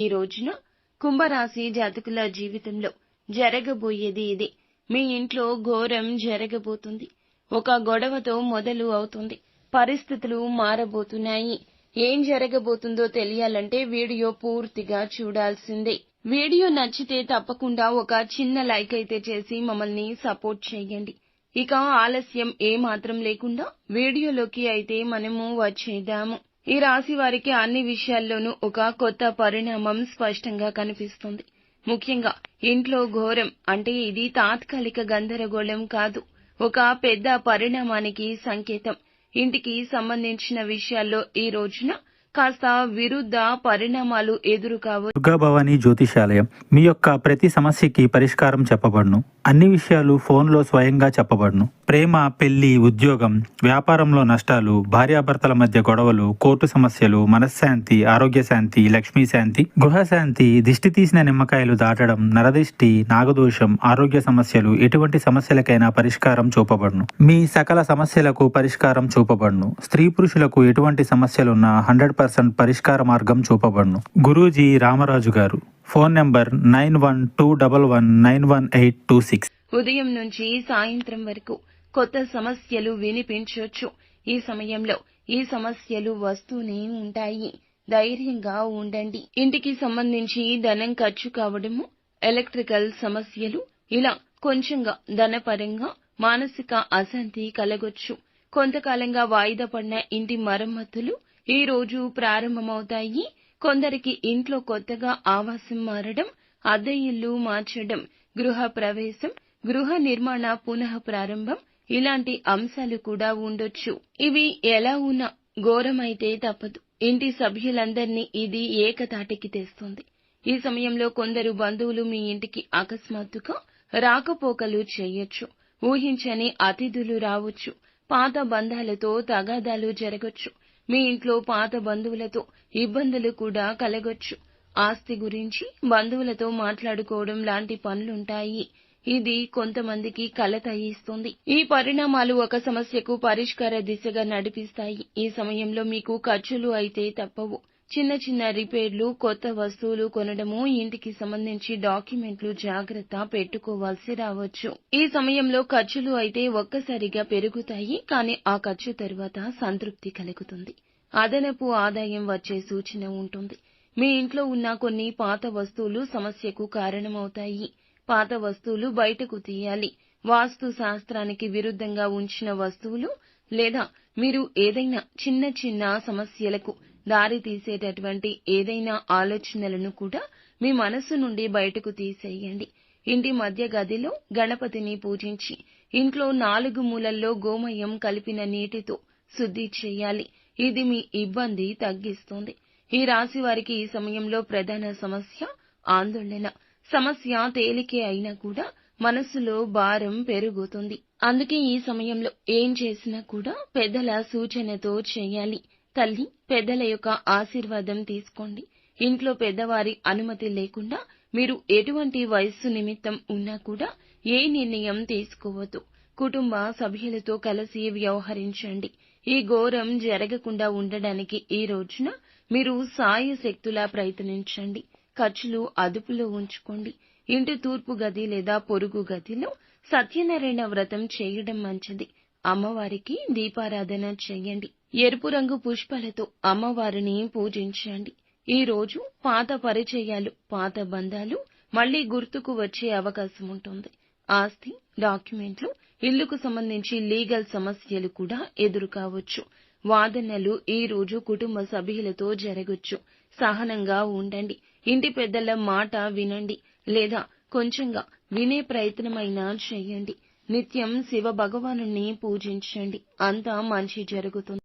ఈ రోజున కుంభరాశి జాతకుల జీవితంలో జరగబోయేది ఇదే. మీ ఇంట్లో ఘోరం జరగబోతుంది. ఒక గొడవతో మొదలు అవుతుంది. పరిస్థితులు మారబోతున్నాయి. ఏం జరగబోతుందో తెలియాలంటే వీడియో పూర్తిగా చూడాల్సిందే. వీడియో నచ్చితే తప్పకుండా ఒక చిన్న లైక్ అయితే చేసి మమ్మల్ని సపోర్ట్ చేయండి. ఇక ఆలస్యం ఏమాత్రం లేకుండా వీడియోలోకి అయితే మనము వచ్చేద్దాము. ఈ రాశి వారికి అన్ని విషయాల్లోనూ ఒక కొత్త పరిణామం స్పష్టంగా కనిపిస్తుంది. ముఖ్యంగా ఇంట్లో ఘోరం అంటే ఇది తాత్కాలిక గందరగోళం కాదు, ఒక పెద్ద పరిణామానికి సంకేతం. ఇంటికి సంబంధించిన విషయాల్లో ఈ రోజున కాస్త విరుద్ధ పరిణామాలు ఎదురు కావచ్చు. దుర్గా భవానీ జ్యోతిషాలయం మీ యొక్క ప్రతి సమస్యకి పరిష్కారం చెప్పబడును. అన్ని విషయాలు ఫోన్లో స్వయంగా చెప్పబడును. ప్రేమ, పెళ్లి, ఉద్యోగం, వ్యాపారంలో నష్టాలు, భార్యాభర్తల మధ్య గొడవలు, కోర్టు సమస్యలు, మనశ్శాంతి, ఆరోగ్య శాంతి, లక్ష్మీ శాంతి, గృహశాంతి, దిష్టి తీసిన నిమ్మకాయలు దాటడం, నరదిష్టి, నాగదోషం, ఆరోగ్య సమస్యలు, ఎటువంటి సమస్యలకైనా పరిష్కారం చూపబడును. మీ సకల సమస్యలకు పరిష్కారం చూపబడును. స్త్రీ పురుషులకు ఎటువంటి సమస్యలున్నా 100% పరిష్కార మార్గం చూపబడును. గురూజీ రామరాజు గారు. Phone number 9121191826. ఉదయం నుంచి సాయంత్రం వరకు కొత్త సమస్యలు వినిపించొచ్చు. ఈ సమయంలో ఈ సమస్యలు వస్తూనే ఉంటాయి. ధైర్యంగా ఉండండి. ఇంటికి సంబంధించి ధనం ఖర్చు కావడము, ఎలక్ట్రికల్ సమస్యలు, ఇలా కొంచెంగా ధనపరంగా మానసిక అశాంతి కలగొచ్చు. కొంతకాలంగా వాయిదా పడిన ఇంటి మరమ్మతులు ఈ రోజు ప్రారంభమవుతాయి. కొందరికి ఇంట్లో కొత్తగా ఆవాసం మారడం, అద్దె ఇల్లు మార్చడం, గృహ ప్రవేశం, గృహ నిర్మాణ పునః ప్రారంభం, ఇలాంటి అంశాలు కూడా ఉండొచ్చు. ఇవి ఎలా ఉన్నా ఘోరమైతే తప్పదు. ఇంటి సభ్యులందరినీ ఇది ఏకతాటికి తెస్తుంది. ఈ సమయంలో కొందరు బంధువులు మీ ఇంటికి అకస్మాత్తుగా రాకపోకలు చేయొచ్చు. ఊహించని అతిథులు రావచ్చు. పాత బంధాలతో తగాదాలు జరగొచ్చు. మీ ఇంట్లో పాత బంధువులతో ఇబ్బందులు కూడా కలగొచ్చు. ఆస్తి గురించి బంధువులతో మాట్లాడుకోవడం లాంటి పనులుంటాయి. ఇది కొంతమందికి కలత ఇస్తుంది. ఈ పరిణామాలు ఒక సమస్యకు పరిష్కార దిశగా నడిపిస్తాయి. ఈ సమయంలో మీకు ఖర్చులు అయితే తప్పవు. చిన్న చిన్న రిపేర్లు, కొత్త వస్తువులు కొనడము, ఇంటికి సంబంధించి డాక్యుమెంట్లు జాగ్రత్త పెట్టుకోవాల్సి రావచ్చు. ఈ సమయంలో ఖర్చులు అయితే ఒక్కసారిగా పెరుగుతాయి, కానీ ఆ ఖర్చు తరువాత సంతృప్తి కలుగుతుంది. అదనపు ఆదాయం వచ్చే సూచన ఉంటుంది. మీ ఇంట్లో ఉన్న కొన్ని పాత వస్తువులు సమస్యకు కారణమవుతాయి. పాత వస్తువులు బయటకు తీయాలి. వాస్తు శాస్త్రానికి విరుద్ధంగా ఉంచిన వస్తువులు లేదా మీరు ఏదైనా చిన్న చిన్న సమస్యలకు దారి తీసేటటువంటి ఏదైనా ఆలోచనలను కూడా మీ మనస్సు నుండి బయటకు తీసేయండి. ఇంటి మధ్య గదిలో గణపతిని పూజించి ఇంట్లో 4 మూలల్లో గోమయం కలిపిన నీటితో శుద్ధి చేయాలి. ఇది మీ ఇబ్బంది తగ్గిస్తుంది. ఈ రాశి వారికి ఈ సమయంలో ప్రధాన సమస్య ఆందోళన. సమస్య తేలికే అయినా కూడా మనస్సులో భారం పెరుగుతుంది. అందుకే ఈ సమయంలో ఏం చేసినా కూడా పెద్దల సూచనతో చేయాలి. తల్లి, పెద్దల యొక్క ఆశీర్వాదం తీసుకోండి. ఇంట్లో పెద్దవారి అనుమతి లేకుండా మీరు ఎటువంటి వయస్సు నిమిత్తం ఉన్నా కూడా ఏ నిర్ణయం తీసుకోవద్దు. కుటుంబ సభ్యులతో కలిసి వ్యవహరించండి. ఈ ఘోరం జరగకుండా ఉండడానికి ఈ రోజున మీరు సాయశక్తులా ప్రయత్నించండి. ఖర్చులు అదుపులో ఉంచుకోండి. ఇంటి తూర్పు గది లేదా పొరుగు గదిలో సత్యనారాయణ వ్రతం చేయడం మంచిది. అమ్మవారికి దీపారాధన చేయండి. ఎరుపు రంగు పుష్పాలతో అమ్మవారిని పూజించండి. ఈ రోజు పాత పరిచయాలు, పాత బంధాలు మళ్లీ గుర్తుకు వచ్చే అవకాశం ఉంటుంది. ఆస్తి, డాక్యుమెంట్లు, ఇల్లుకు సంబంధించి లీగల్ సమస్యలు కూడా ఎదురు కావచ్చు. వాదనలు ఈ రోజు కుటుంబ సభ్యులతో జరగొచ్చు. సహనంగా ఉండండి. ఇంటి పెద్దల మాట వినండి లేదా కొంచెంగా వినే ప్రయత్నమైనా చేయండి. నిత్యం శివ భగవానుని పూజించండి. అంతా మంచి జరుగుతుంది.